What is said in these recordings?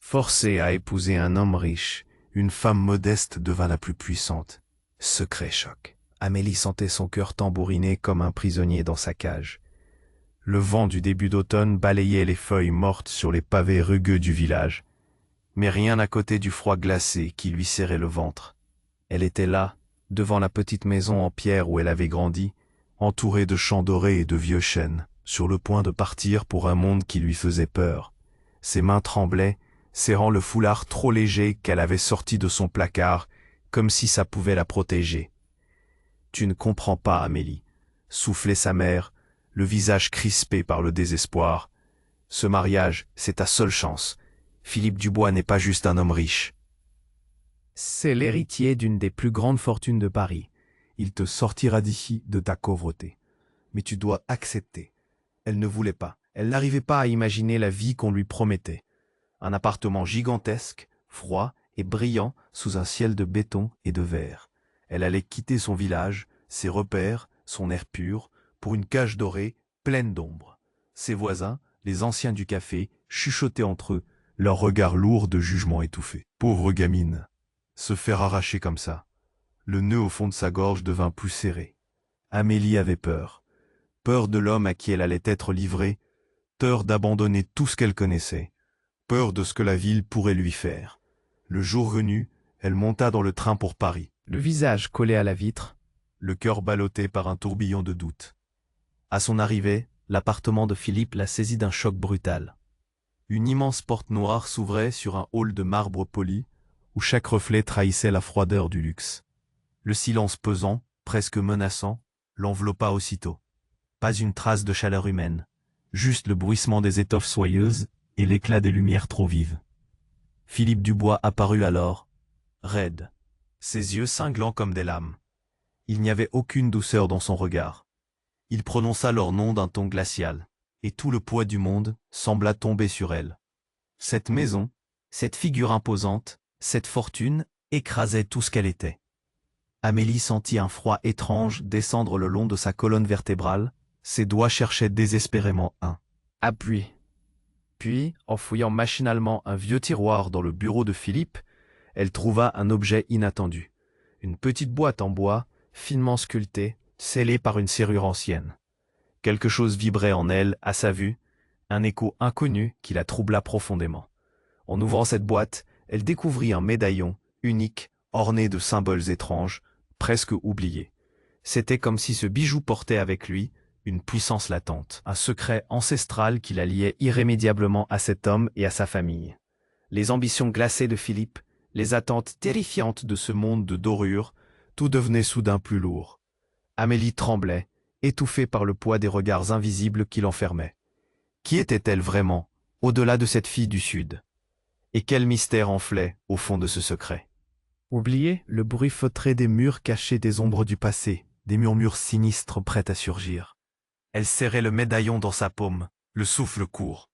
Forcée à épouser un homme riche, une femme modeste devint la plus puissante. Secret choc. Amélie sentait son cœur tambouriner comme un prisonnier dans sa cage. Le vent du début d'automne balayait les feuilles mortes sur les pavés rugueux du village. Mais rien à côté du froid glacé qui lui serrait le ventre. Elle était là, devant la petite maison en pierre où elle avait grandi, entourée de champs dorés et de vieux chênes, sur le point de partir pour un monde qui lui faisait peur. Ses mains tremblaient, serrant le foulard trop léger qu'elle avait sorti de son placard, comme si ça pouvait la protéger. « Tu ne comprends pas, Amélie, » soufflait sa mère, le visage crispé par le désespoir. « Ce mariage, c'est ta seule chance. Philippe Dubois n'est pas juste un homme riche. C'est l'héritier d'une des plus grandes fortunes de Paris. Il te sortira d'ici de ta pauvreté. Mais tu dois accepter. » Elle ne voulait pas. Elle n'arrivait pas à imaginer la vie qu'on lui promettait. Un appartement gigantesque, froid et brillant sous un ciel de béton et de verre. Elle allait quitter son village, ses repères, son air pur, pour une cage dorée pleine d'ombre. Ses voisins, les anciens du café, chuchotaient entre eux, leurs regards lourds de jugement étouffé. Pauvre gamine, se faire arracher comme ça. Le nœud au fond de sa gorge devint plus serré. Amélie avait peur. Peur de l'homme à qui elle allait être livrée, peur d'abandonner tout ce qu'elle connaissait, peur de ce que la ville pourrait lui faire. Le jour venu, elle monta dans le train pour Paris, le visage collé à la vitre, le cœur ballotté par un tourbillon de doute. À son arrivée, l'appartement de Philippe la saisit d'un choc brutal. Une immense porte noire s'ouvrait sur un hall de marbre poli, où chaque reflet trahissait la froideur du luxe. Le silence pesant, presque menaçant, l'enveloppa aussitôt. Pas une trace de chaleur humaine, juste le bruissement des étoffes soyeuses et l'éclat des lumières trop vives. Philippe Dubois apparut alors, raide, ses yeux cinglants comme des lames. Il n'y avait aucune douceur dans son regard. Il prononça leur nom d'un ton glacial, et tout le poids du monde sembla tomber sur elle. Cette maison, cette figure imposante, cette fortune écrasaient tout ce qu'elle était. Amélie sentit un froid étrange descendre le long de sa colonne vertébrale, ses doigts cherchaient désespérément un appui. Puis, en fouillant machinalement un vieux tiroir dans le bureau de Philippe, elle trouva un objet inattendu. Une petite boîte en bois, finement sculptée, scellée par une serrure ancienne. Quelque chose vibrait en elle, à sa vue, un écho inconnu qui la troubla profondément. En ouvrant cette boîte, elle découvrit un médaillon, unique, orné de symboles étranges, presque oubliés. C'était comme si ce bijou portait avec lui une puissance latente, un secret ancestral qui la liait irrémédiablement à cet homme et à sa famille. Les ambitions glacées de Philippe, les attentes terrifiantes de ce monde de dorure, tout devenait soudain plus lourd. Amélie tremblait, étouffée par le poids des regards invisibles qui l'enfermaient. Qui était-elle vraiment, au-delà de cette fille du Sud? Et quel mystère enflait au fond de ce secret? Oublié, le bruit feutré des murs cachait des ombres du passé, des murmures sinistres prêts à surgir. Elle serrait le médaillon dans sa paume, le souffle court.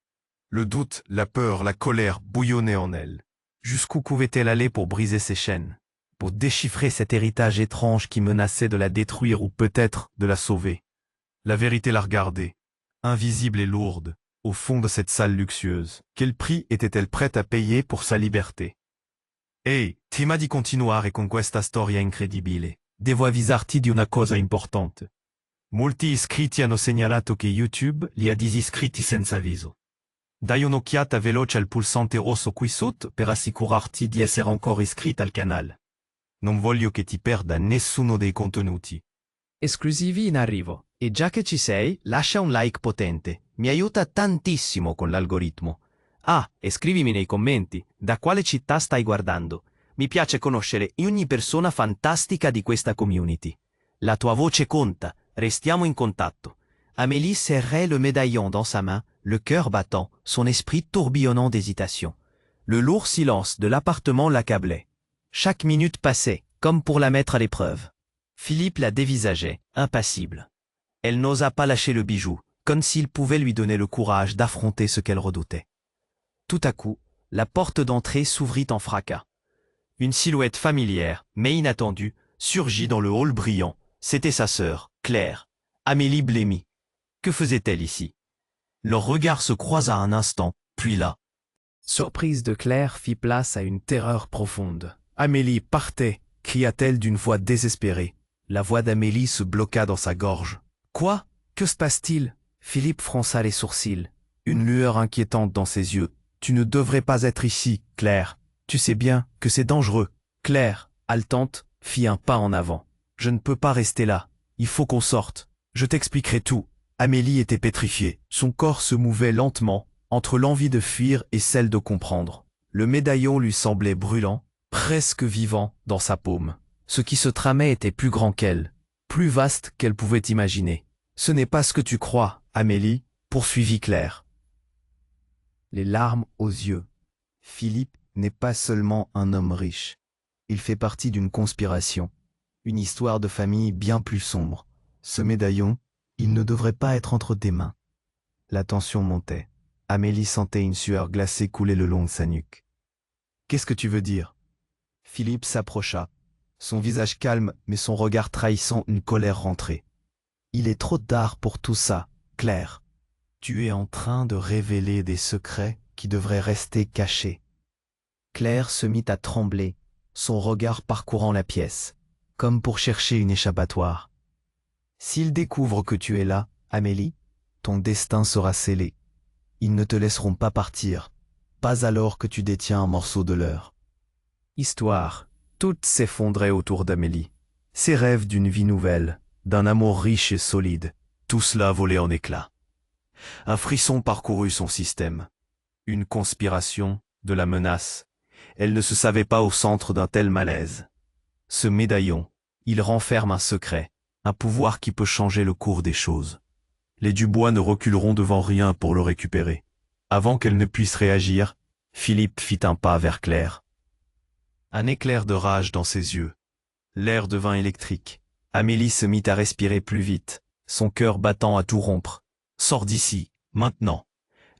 Le doute, la peur, la colère bouillonnaient en elle. Jusqu'où pouvait-elle aller pour briser ses chaînes, pour déchiffrer cet héritage étrange qui menaçait de la détruire ou peut-être de la sauver? La vérité la regardait, invisible et lourde, au fond de cette salle luxueuse. Quel prix était-elle prête à payer pour sa liberté? Ehi, prima di continuare con questa storia incredibile, devo avvisarti di una cosa importante. Molti iscritti hanno segnalato che YouTube li ha disiscritti senza avviso. Dai un'occhiata veloce al pulsante rosso qui sotto per assicurarti di essere ancora iscritta al canale. Non voglio che ti perda nessuno dei contenuti esclusivi in arrivo. E già che ci sei, lascia un like potente, mi aiuta tantissimo con l'algoritmo. Ah, e scrivimi nei commenti, da quale città stai guardando. Mi piace conoscere ogni persona fantastica di questa community. La tua voce conta, restiamo in contatto. Amélie serrait le médaillon dans sa main, le cœur battant, son esprit tourbillonnant d'hésitation. Le lourd silence de l'appartement l'accablait. Chaque minute passait, comme pour la mettre à l'épreuve. Philippe la dévisageait, impassible. Elle n'osa pas lâcher le bijou, comme s'il pouvait lui donner le courage d'affronter ce qu'elle redoutait. Tout à coup, la porte d'entrée s'ouvrit en fracas. Une silhouette familière, mais inattendue, surgit dans le hall brillant. C'était sa sœur, Claire, Amélie blêmie. Que faisait-elle ici? Leur regard se croisa un instant, puis là, Surprise de Claire fit place à une terreur profonde. « Amélie, partez !» cria-t-elle d'une voix désespérée. La voix d'Amélie se bloqua dans sa gorge. « Quoi? Que se passe-t-il » Philippe fronça les sourcils, une lueur inquiétante dans ses yeux. « Tu ne devrais pas être ici, Claire. Tu sais bien que c'est dangereux. » Claire, haletante, fit un pas en avant. « Je ne peux pas rester là. Il faut qu'on sorte. Je t'expliquerai tout. » Amélie était pétrifiée. Son corps se mouvait lentement, entre l'envie de fuir et celle de comprendre. Le médaillon lui semblait brûlant, presque vivant dans sa paume. Ce qui se tramait était plus grand qu'elle, plus vaste qu'elle pouvait imaginer. « Ce n'est pas ce que tu crois, Amélie, » poursuivit Claire. Les larmes aux yeux. Philippe n'est pas seulement un homme riche. Il fait partie d'une conspiration, une histoire de famille bien plus sombre. Ce médaillon, il ne devrait pas être entre tes mains. La tension montait. Amélie sentait une sueur glacée couler le long de sa nuque. « Qu'est-ce que tu veux dire ?» Philippe s'approcha, son visage calme mais son regard trahissant une colère rentrée. « Il est trop tard pour tout ça, Claire. Tu es en train de révéler des secrets qui devraient rester cachés. » Claire se mit à trembler, son regard parcourant la pièce, comme pour chercher une échappatoire. « S'ils découvrent que tu es là, Amélie, ton destin sera scellé. Ils ne te laisseront pas partir, pas alors que tu détiens un morceau de leur. » Histoire. Tout s'effondrait autour d'Amélie. Ses rêves d'une vie nouvelle, d'un amour riche et solide, tout cela volait en éclats. Un frisson parcourut son système. Une conspiration, de la menace. Elle ne se savait pas au centre d'un tel malaise. Ce médaillon, il renferme un secret, un pouvoir qui peut changer le cours des choses. Les Dubois ne reculeront devant rien pour le récupérer. Avant qu'elle ne puisse réagir, Philippe fit un pas vers Claire. Un éclair de rage dans ses yeux. L'air devint électrique. Amélie se mit à respirer plus vite, son cœur battant à tout rompre. « Sors d'ici, maintenant !»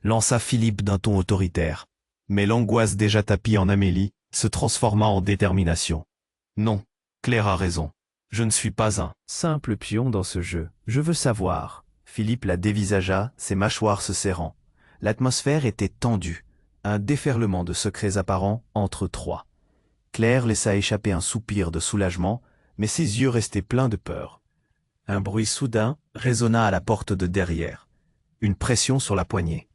lança Philippe d'un ton autoritaire. Mais l'angoisse déjà tapie en Amélie se transforma en détermination. « Non, Claire a raison. Je ne suis pas un simple pion dans ce jeu. Je veux savoir. » Philippe la dévisagea, ses mâchoires se serrant. L'atmosphère était tendue, un déferlement de secrets apparents entre trois. Claire laissa échapper un soupir de soulagement, mais ses yeux restaient pleins de peur. Un bruit soudain résonna à la porte de derrière. Une pression sur la poignée.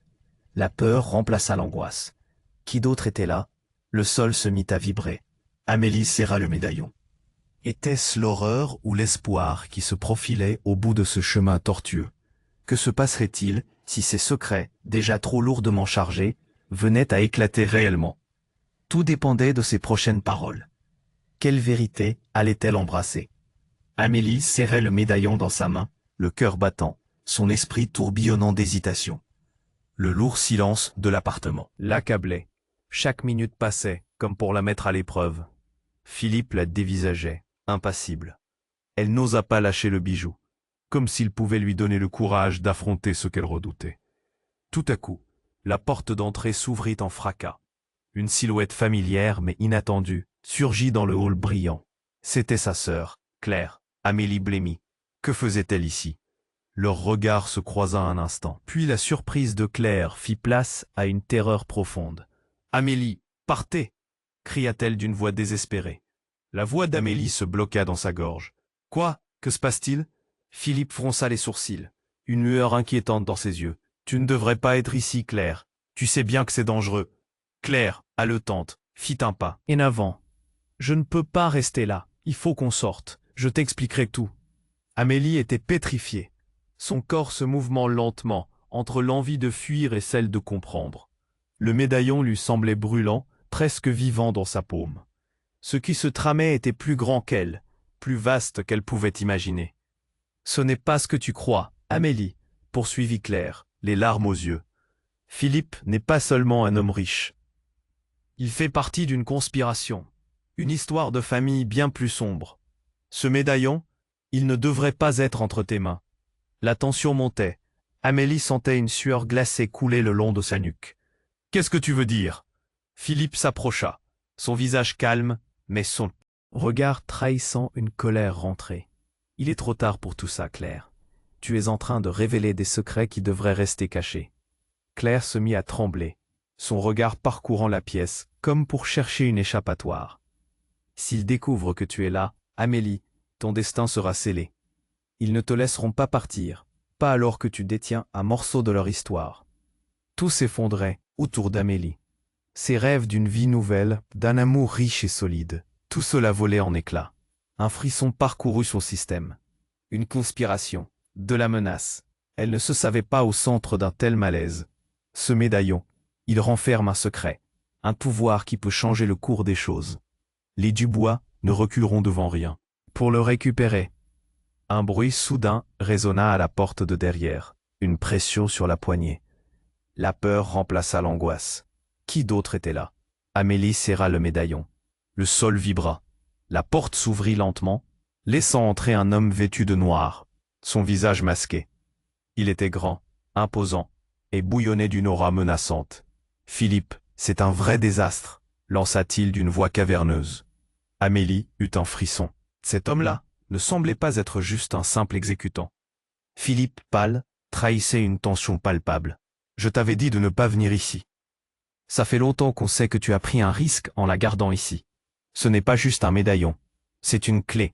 La peur remplaça l'angoisse. Qui d'autre était là? Le sol se mit à vibrer. Amélie serra le médaillon. Était-ce l'horreur ou l'espoir qui se profilait au bout de ce chemin tortueux? Que se passerait-il si ces secrets, déjà trop lourdement chargés, venaient à éclater réellement? Tout dépendait de ses prochaines paroles. Quelle vérité allait-elle embrasser? Amélie serrait le médaillon dans sa main, le cœur battant, son esprit tourbillonnant d'hésitation. Le lourd silence de l'appartement l'accablait. Chaque minute passait, comme pour la mettre à l'épreuve. Philippe la dévisageait, impassible. Elle n'osa pas lâcher le bijou, comme s'il pouvait lui donner le courage d'affronter ce qu'elle redoutait. Tout à coup, la porte d'entrée s'ouvrit en fracas. Une silhouette familière mais inattendue surgit dans le hall brillant. C'était sa sœur, Claire. Amélie blêmit. Que faisait-elle ici? Leur regard se croisa un instant. Puis la surprise de Claire fit place à une terreur profonde. « Amélie, partez !» cria-t-elle d'une voix désespérée. La voix d'Amélie se bloqua dans sa gorge. « Quoi? Que se passe-t-il » Philippe fronça les sourcils, une lueur inquiétante dans ses yeux. « Tu ne devrais pas être ici, Claire. Tu sais bien que c'est dangereux. » Claire, haletante, fit un pas. « En avant. Je ne peux pas rester là. Il faut qu'on sorte. Je t'expliquerai tout. » Amélie était pétrifiée. Son corps se mouvant lentement, entre l'envie de fuir et celle de comprendre. Le médaillon lui semblait brûlant, presque vivant dans sa paume. Ce qui se tramait était plus grand qu'elle, plus vaste qu'elle pouvait imaginer. « Ce n'est pas ce que tu crois, Amélie, » poursuivit Claire, les larmes aux yeux. « Philippe n'est pas seulement un homme riche. Il fait partie d'une conspiration, une histoire de famille bien plus sombre. Ce médaillon, il ne devrait pas être entre tes mains. » La tension montait. Amélie sentait une sueur glacée couler le long de sa nuque. « Qu'est-ce que tu veux dire ?» Philippe s'approcha, son visage calme, mais son regard trahissant une colère rentrée. « Il est trop tard pour tout ça, Claire. Tu es en train de révéler des secrets qui devraient rester cachés. » Claire se mit à trembler, son regard parcourant la pièce, comme pour chercher une échappatoire. S'ils découvrent que tu es là, Amélie, ton destin sera scellé. Ils ne te laisseront pas partir, pas alors que tu détiens un morceau de leur histoire. Tout s'effondrait autour d'Amélie. Ses rêves d'une vie nouvelle, d'un amour riche et solide, tout cela volait en éclats. Un frisson parcourut son système. Une conspiration, de la menace. Elle ne se savait pas au centre d'un tel malaise. Ce médaillon, il renferme un secret, un pouvoir qui peut changer le cours des choses. Les Dubois ne reculeront devant rien. Pour le récupérer, un bruit soudain résonna à la porte de derrière, une pression sur la poignée. La peur remplaça l'angoisse. Qui d'autre était là? Amélie serra le médaillon. Le sol vibra. La porte s'ouvrit lentement, laissant entrer un homme vêtu de noir, son visage masqué. Il était grand, imposant, et bouillonnait d'une aura menaçante. « Philippe, c'est un vrai désastre », lança-t-il d'une voix caverneuse. Amélie eut un frisson. Cet homme-là ne semblait pas être juste un simple exécutant. Philippe, pâle, trahissait une tension palpable. « Je t'avais dit de ne pas venir ici. Ça fait longtemps qu'on sait que tu as pris un risque en la gardant ici. Ce n'est pas juste un médaillon, c'est une clé, »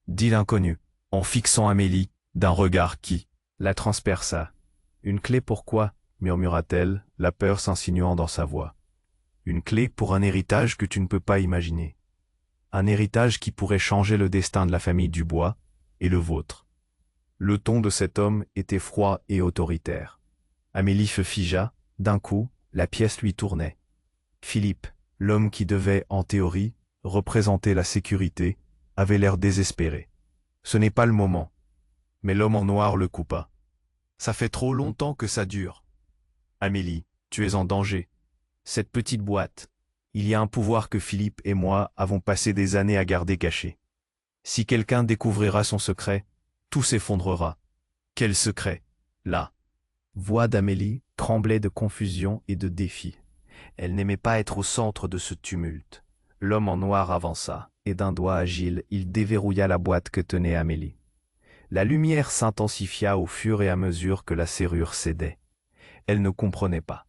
dit l'inconnu, en fixant Amélie d'un regard qui la transperça. « Une clé pourquoi ?» murmura-t-elle, la peur s'insinuant dans sa voix. « Une clé pour un héritage que tu ne peux pas imaginer. Un héritage qui pourrait changer le destin de la famille Dubois et le vôtre. » Le ton de cet homme était froid et autoritaire. Amélie se figea, d'un coup, la pièce lui tournait. Philippe, l'homme qui devait, en théorie, représenter la sécurité, avait l'air désespéré. Ce n'est pas le moment. Mais l'homme en noir le coupa. Ça fait trop longtemps que ça dure. Amélie, tu es en danger. Cette petite boîte, il y a un pouvoir que Philippe et moi avons passé des années à garder caché. Si quelqu'un découvrira son secret, tout s'effondrera. Quel secret? Là. Voix d'Amélie tremblait de confusion et de défi. Elle n'aimait pas être au centre de ce tumulte. L'homme en noir avança, et d'un doigt agile, il déverrouilla la boîte que tenait Amélie. La lumière s'intensifia au fur et à mesure que la serrure cédait. Elle ne comprenait pas.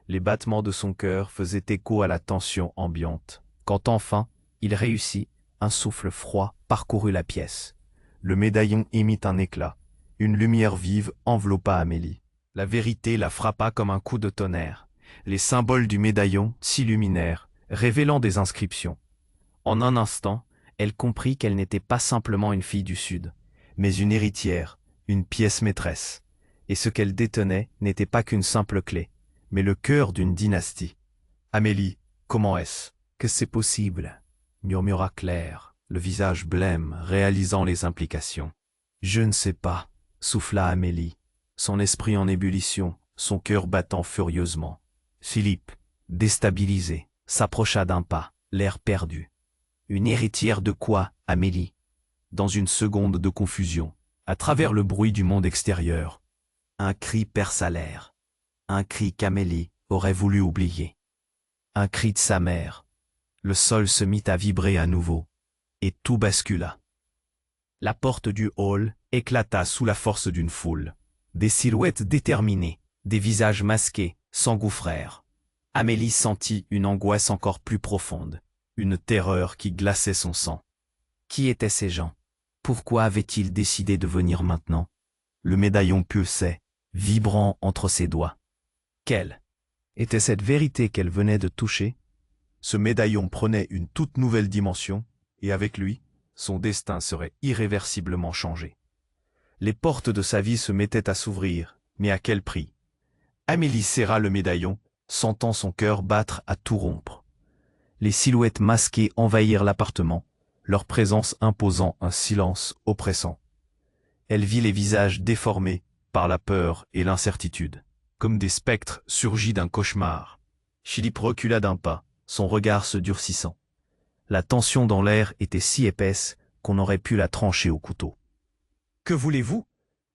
Les battements de son cœur faisaient écho à la tension ambiante. Quand enfin, il réussit, un souffle froid parcourut la pièce. Le médaillon émit un éclat. Une lumière vive enveloppa Amélie. La vérité la frappa comme un coup de tonnerre. Les symboles du médaillon s'illuminèrent, révélant des inscriptions. En un instant, elle comprit qu'elle n'était pas simplement une fille du Sud, mais une héritière, une pièce maîtresse. Et ce qu'elle détenait n'était pas qu'une simple clé, mais le cœur d'une dynastie. « Amélie, comment est-ce que c'est possible ?» murmura Claire, le visage blême, réalisant les implications. « Je ne sais pas », souffla Amélie, son esprit en ébullition, son cœur battant furieusement. Philippe, déstabilisé, s'approcha d'un pas, l'air perdu. « Une héritière de quoi, Amélie ?» Dans une seconde de confusion, à travers le bruit du monde extérieur, un cri perça l'air. Un cri qu'Amélie aurait voulu oublier. Un cri de sa mère. Le sol se mit à vibrer à nouveau, et tout bascula. La porte du hall éclata sous la force d'une foule. Des silhouettes déterminées, des visages masqués, s'engouffrèrent. Amélie sentit une angoisse encore plus profonde, une terreur qui glaçait son sang. Qui étaient ces gens? Pourquoi avaient-ils décidé de venir maintenant? Le médaillon pulsait, vibrant entre ses doigts. Quelle était cette vérité qu'elle venait de toucher? Ce médaillon prenait une toute nouvelle dimension, et avec lui, son destin serait irréversiblement changé. Les portes de sa vie se mettaient à s'ouvrir, mais à quel prix? Amélie serra le médaillon, sentant son cœur battre à tout rompre. Les silhouettes masquées envahirent l'appartement, leur présence imposant un silence oppressant. Elle vit les visages déformés par la peur et l'incertitude, comme des spectres surgis d'un cauchemar. Philippe recula d'un pas, son regard se durcissant. La tension dans l'air était si épaisse qu'on aurait pu la trancher au couteau. « Que voulez-vous »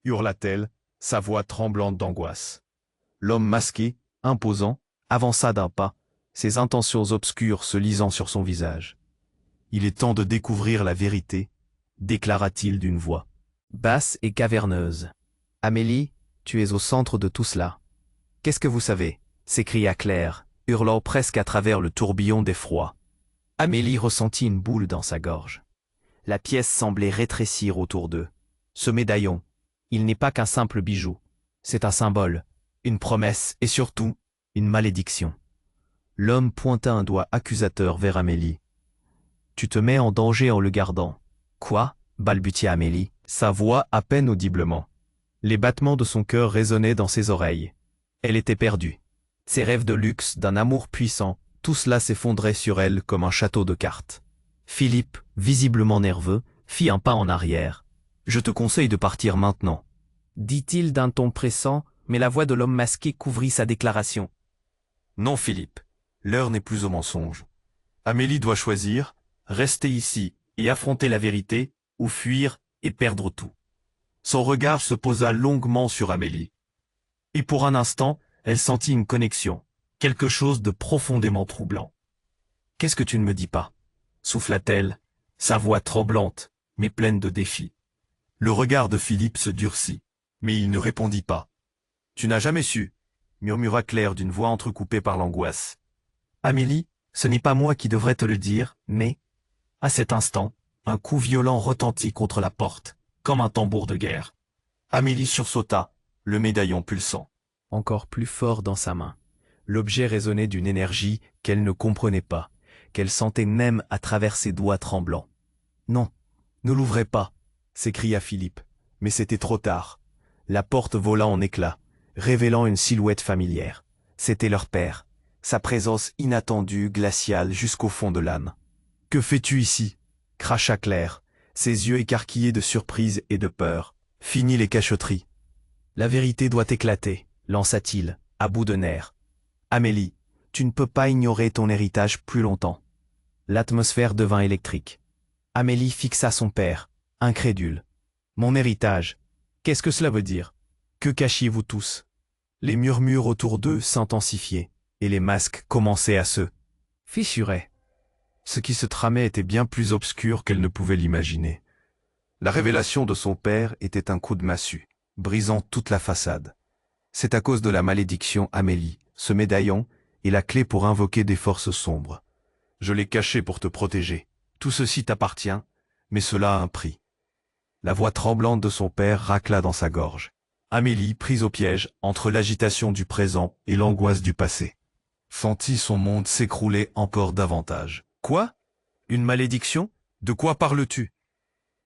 hurla-t-elle, sa voix tremblante d'angoisse. L'homme masqué, imposant, avança d'un pas, ses intentions obscures se lisant sur son visage. « Il est temps de découvrir la vérité » déclara-t-il d'une voix basse et caverneuse. « Amélie, tu es au centre de tout cela. »« Qu'est-ce que vous savez » s'écria Claire, hurlant presque à travers le tourbillon d'effroi. Amélie ressentit une boule dans sa gorge. La pièce semblait rétrécir autour d'eux. Ce médaillon, il n'est pas qu'un simple bijou. C'est un symbole, une promesse et surtout, une malédiction. L'homme pointa un doigt accusateur vers Amélie. « Tu te mets en danger en le gardant. »« Quoi ?» balbutia Amélie, sa voix à peine audiblement. Les battements de son cœur résonnaient dans ses oreilles. Elle était perdue. Ses rêves de luxe, d'un amour puissant, tout cela s'effondrait sur elle comme un château de cartes. Philippe, visiblement nerveux, fit un pas en arrière. « Je te conseille de partir maintenant, » dit-il d'un ton pressant, mais la voix de l'homme masqué couvrit sa déclaration. « Non, Philippe, l'heure n'est plus au mensonge. Amélie doit choisir, rester ici et affronter la vérité, ou fuir et perdre tout. » Son regard se posa longuement sur Amélie. Et pour un instant, elle sentit une connexion, quelque chose de profondément troublant. « Qu'est-ce que tu ne me dis pas ?» souffla-t-elle, sa voix tremblante, mais pleine de défi. Le regard de Philippe se durcit, mais il ne répondit pas. « Tu n'as jamais su, » murmura Claire d'une voix entrecoupée par l'angoisse. « Amélie, ce n'est pas moi qui devrais te le dire, mais... » À cet instant, un coup violent retentit contre la porte, comme un tambour de guerre. Amélie sursauta, le médaillon pulsant. Encore plus fort dans sa main. L'objet résonnait d'une énergie qu'elle ne comprenait pas, qu'elle sentait même à travers ses doigts tremblants. « Non, ne l'ouvrez pas !» s'écria Philippe. Mais c'était trop tard. La porte vola en éclats, révélant une silhouette familière. C'était leur père, sa présence inattendue, glaciale jusqu'au fond de l'âme. « Que fais-tu ici ?» cracha Claire, ses yeux écarquillés de surprise et de peur. « Fini les cachotteries. La vérité doit éclater, lança-t-il, à bout de nerfs. Amélie, tu ne peux pas ignorer ton héritage plus longtemps. » L'atmosphère devint électrique. Amélie fixa son père, incrédule. « Mon héritage, qu'est-ce que cela veut dire? Que cachiez-vous tous ?» Les murmures autour d'eux s'intensifiaient, et les masques commençaient à se fissurer. Ce qui se tramait était bien plus obscur qu'elle ne pouvait l'imaginer. La révélation de son père était un coup de massue, brisant toute la façade. C'est à cause de la malédiction Amélie, ce médaillon est la clé pour invoquer des forces sombres. Je l'ai caché pour te protéger. Tout ceci t'appartient, mais cela a un prix. La voix tremblante de son père racla dans sa gorge. Amélie, prise au piège, entre l'agitation du présent et l'angoisse du passé, sentit son monde s'écrouler encore davantage. « Quoi? Une malédiction? De quoi parles-tu »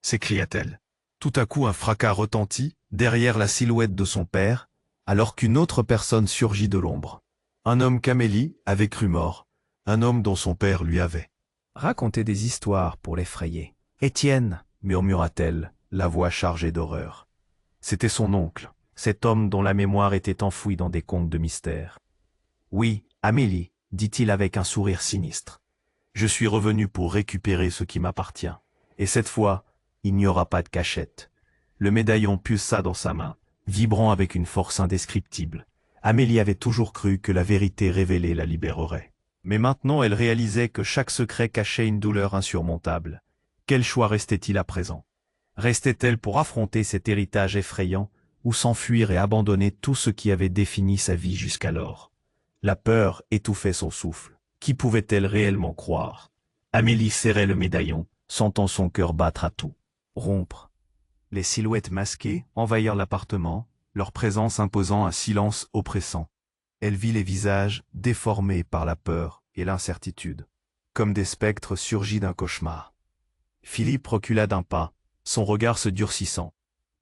s'écria-t-elle. Tout à coup un fracas retentit, derrière la silhouette de son père, alors qu'une autre personne surgit de l'ombre. Un homme qu'Amélie avait cru mort, un homme dont son père lui avait raconté des histoires pour l'effrayer. « Étienne » murmura-t-elle, la voix chargée d'horreur. C'était son oncle, cet homme dont la mémoire était enfouie dans des contes de mystère. « Oui, Amélie, dit-il avec un sourire sinistre. Je suis revenu pour récupérer ce qui m'appartient. Et cette fois, il n'y aura pas de cachette. » Le médaillon pulsa dans sa main, vibrant avec une force indescriptible. Amélie avait toujours cru que la vérité révélée la libérerait. Mais maintenant elle réalisait que chaque secret cachait une douleur insurmontable. Quel choix restait-il à présent? Restait-elle pour affronter cet héritage effrayant, ou s'enfuir et abandonner tout ce qui avait défini sa vie jusqu'alors? La peur étouffait son souffle. Qui pouvait-elle réellement croire? Amélie serrait le médaillon, sentant son cœur battre à tout rompre. Les silhouettes masquées envahirent l'appartement, leur présence imposant un silence oppressant. Elle vit les visages déformés par la peur et l'incertitude, comme des spectres surgis d'un cauchemar. Philippe recula d'un pas, son regard se durcissant.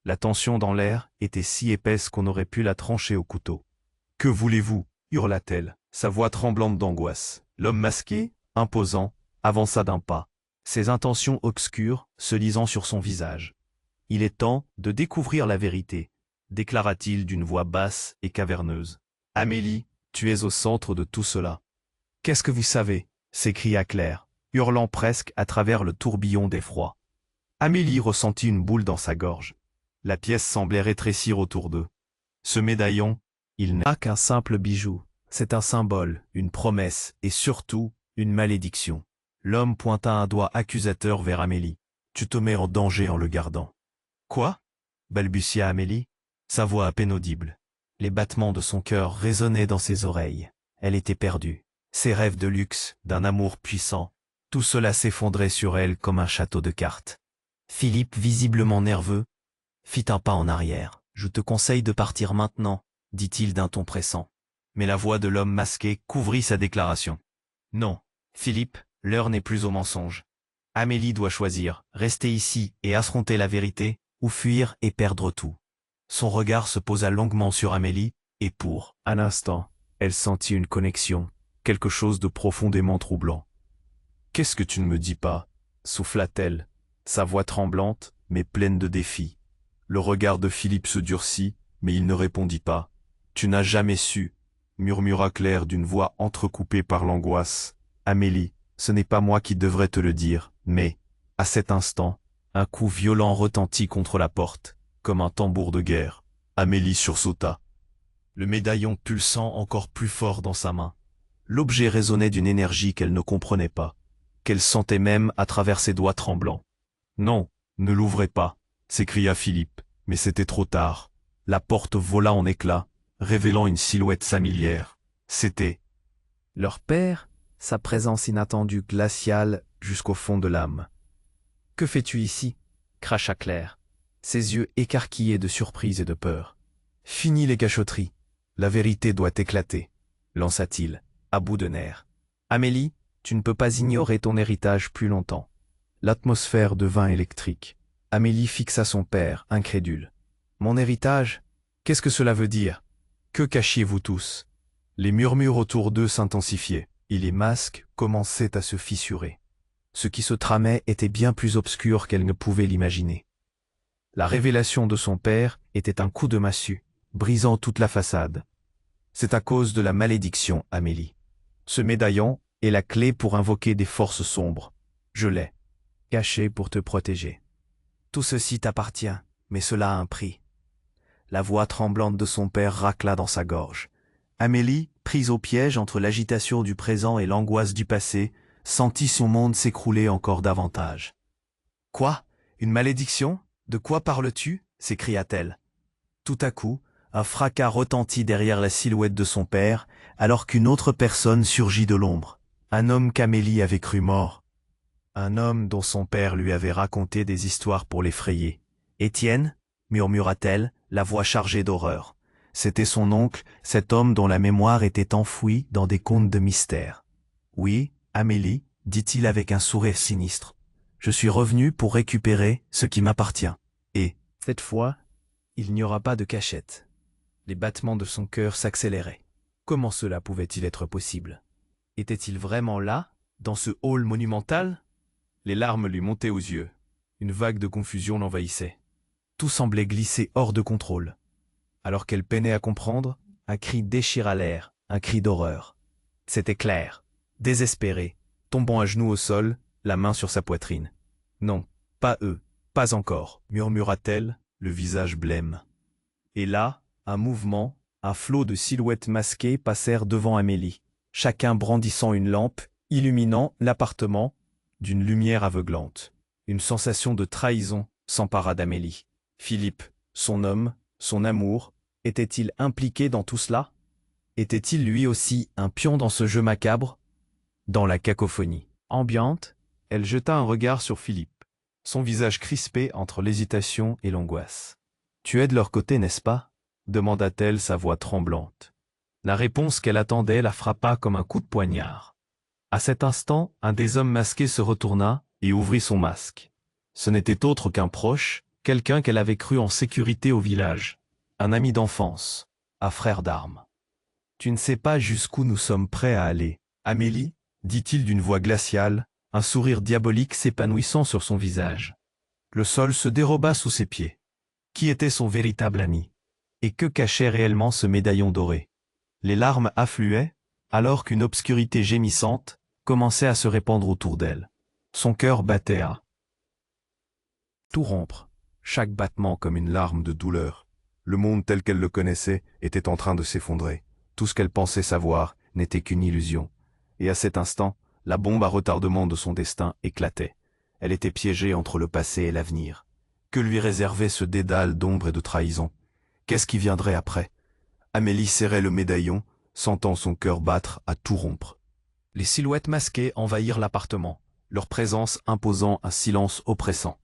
La tension dans l'air était si épaisse qu'on aurait pu la trancher au couteau. « Que voulez-vous » hurla-t-elle, sa voix tremblante d'angoisse. L'homme masqué, imposant, avança d'un pas, ses intentions obscures se lisant sur son visage. « Il est temps de découvrir la vérité », déclara-t-il d'une voix basse et caverneuse. « Amélie, tu es au centre de tout cela. »« Qu'est-ce que vous savez » s'écria Claire, hurlant presque à travers le tourbillon d'effroi. Amélie ressentit une boule dans sa gorge. La pièce semblait rétrécir autour d'eux. Ce médaillon, il n'est pas qu'un simple bijou. C'est un symbole, une promesse et surtout une malédiction. L'homme pointa un doigt accusateur vers Amélie. « Tu te mets en danger en le gardant. »« Quoi ?» balbutia Amélie, sa voix à peine audible. Les battements de son cœur résonnaient dans ses oreilles. Elle était perdue. Ses rêves de luxe, d'un amour puissant, tout cela s'effondrait sur elle comme un château de cartes. Philippe, visiblement nerveux, fit un pas en arrière. « Je te conseille de partir maintenant, » dit-il d'un ton pressant. Mais la voix de l'homme masqué couvrit sa déclaration. « Non, Philippe, l'heure n'est plus au mensonge. Amélie doit choisir, rester ici et affronter la vérité, ou fuir et perdre tout. » Son regard se posa longuement sur Amélie, et pour un instant, elle sentit une connexion, quelque chose de profondément troublant. « Qu'est-ce que tu ne me dis pas ?» souffla-t-elle, sa voix tremblante, mais pleine de défi. Le regard de Philippe se durcit, mais il ne répondit pas. « Tu n'as jamais su, » murmura Claire d'une voix entrecoupée par l'angoisse. « Amélie, ce n'est pas moi qui devrais te le dire, mais, à cet instant, un coup violent retentit contre la porte, comme un tambour de guerre. Amélie sursauta, le médaillon pulsant encore plus fort dans sa main. L'objet résonnait d'une énergie qu'elle ne comprenait pas, qu'elle sentait même à travers ses doigts tremblants. « Non, ne l'ouvrez pas !» s'écria Philippe, mais c'était trop tard. La porte vola en éclats, révélant une silhouette familière. C'était leur père, sa présence inattendue glaciale jusqu'au fond de l'âme. « Que fais-tu ici ?» cracha Claire, ses yeux écarquillés de surprise et de peur. « Fini les cachotteries, la vérité doit éclater, » lança-t-il, à bout de nerfs. « Amélie, tu ne peux pas ignorer ton héritage plus longtemps. » L'atmosphère devint électrique. Amélie fixa son père, incrédule. « Mon héritage? Qu'est-ce que cela veut dire? Que cachiez-vous tous ?» Les murmures autour d'eux s'intensifiaient, et les masques commençaient à se fissurer. Ce qui se tramait était bien plus obscur qu'elle ne pouvait l'imaginer. La révélation de son père était un coup de massue, brisant toute la façade. « C'est à cause de la malédiction, Amélie. Ce médaillon est la clé pour invoquer des forces sombres. Je l'ai caché pour te protéger. Tout ceci t'appartient, mais cela a un prix. » La voix tremblante de son père racla dans sa gorge. Amélie, prise au piège entre l'agitation du présent et l'angoisse du passé, sentit son monde s'écrouler encore davantage. « Quoi? Une malédiction? De quoi parles-tu » s'écria-t-elle. Tout à coup, un fracas retentit derrière la silhouette de son père, alors qu'une autre personne surgit de l'ombre. Un homme qu'Amélie avait cru mort. Un homme dont son père lui avait raconté des histoires pour l'effrayer. « Étienne » murmura-t-elle, la voix chargée d'horreur. C'était son oncle, cet homme dont la mémoire était enfouie dans des contes de mystère. « Oui, Amélie, » dit-il avec un sourire sinistre. « Je suis revenu pour récupérer ce qui m'appartient. Et, cette fois, il n'y aura pas de cachette. » Les battements de son cœur s'accéléraient. Comment cela pouvait-il être possible? Était-il vraiment là, dans ce hall monumental? Les larmes lui montaient aux yeux. Une vague de confusion l'envahissait. Tout semblait glisser hors de contrôle. Alors qu'elle peinait à comprendre, un cri déchira l'air, un cri d'horreur. C'était Claire, désespérée, tombant à genoux au sol, la main sur sa poitrine. « Non, pas eux, pas encore » murmura-t-elle, le visage blême. Et là, un mouvement, un flot de silhouettes masquées passèrent devant Amélie, chacun brandissant une lampe, illuminant l'appartement d'une lumière aveuglante. Une sensation de trahison s'empara d'Amélie. Philippe, son homme, son amour, était-il impliqué dans tout cela? Était-il lui aussi un pion dans ce jeu macabre? Dans la cacophonie ambiante, elle jeta un regard sur Philippe, son visage crispé entre l'hésitation et l'angoisse. « Tu es de leur côté, n'est-ce pas ?» demanda-t-elle, sa voix tremblante. La réponse qu'elle attendait la frappa comme un coup de poignard. À cet instant, un des hommes masqués se retourna et ouvrit son masque. Ce n'était autre qu'un proche, quelqu'un qu'elle avait cru en sécurité au village. Un ami d'enfance, un frère d'armes. « Tu ne sais pas jusqu'où nous sommes prêts à aller, Amélie » dit-il d'une voix glaciale, un sourire diabolique s'épanouissant sur son visage. Le sol se déroba sous ses pieds. Qui était son véritable ami? Et que cachait réellement ce médaillon doré? Les larmes affluaient, alors qu'une obscurité gémissante commençait à se répandre autour d'elle. Son cœur battait à tout rompre, chaque battement comme une larme de douleur. Le monde tel qu'elle le connaissait était en train de s'effondrer. Tout ce qu'elle pensait savoir n'était qu'une illusion. Et à cet instant, la bombe à retardement de son destin éclatait. Elle était piégée entre le passé et l'avenir. Que lui réservait ce dédale d'ombre et de trahison? Qu'est-ce qui viendrait après? Amélie serrait le médaillon, sentant son cœur battre à tout rompre. Les silhouettes masquées envahirent l'appartement, leur présence imposant un silence oppressant.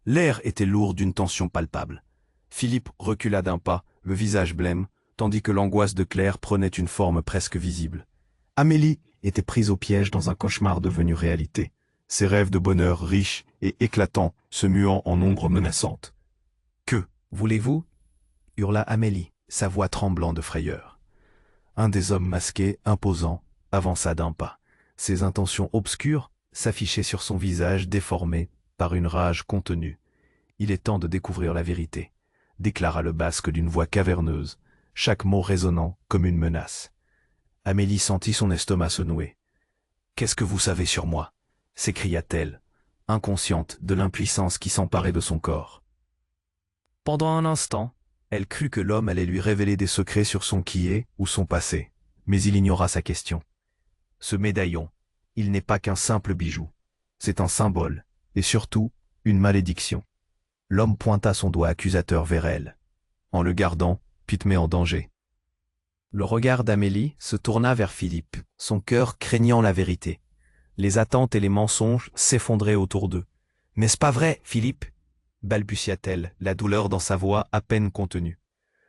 L'air était lourd d'une tension palpable. Philippe recula d'un pas, le visage blême, tandis que l'angoisse de Claire prenait une forme presque visible. Amélie était prise au piège dans un cauchemar devenu réalité, ses rêves de bonheur riches et éclatants se muant en ombres menaçantes. « Que voulez-vous » hurla Amélie, sa voix tremblant de frayeur. Un des hommes masqués, imposant, avança d'un pas. Ses intentions obscures s'affichaient sur son visage déformé par une rage contenue. « Il est temps de découvrir la vérité », déclara le basque d'une voix caverneuse, chaque mot résonnant comme une menace. Amélie sentit son estomac se nouer. « Qu'est-ce que vous savez sur moi » s'écria-t-elle, inconsciente de l'impuissance qui s'emparait de son corps. Pendant un instant, elle crut que l'homme allait lui révéler des secrets sur son qui-est ou son passé, mais il ignora sa question. Ce médaillon, il n'est pas qu'un simple bijou. C'est un symbole, et surtout, une malédiction. L'homme pointa son doigt accusateur vers elle. En le gardant, tu te mets en danger. Le regard d'Amélie se tourna vers Philippe, son cœur craignant la vérité. Les attentes et les mensonges s'effondraient autour d'eux. « N'est-ce pas vrai, Philippe ?» balbutia-t-elle, la douleur dans sa voix à peine contenue.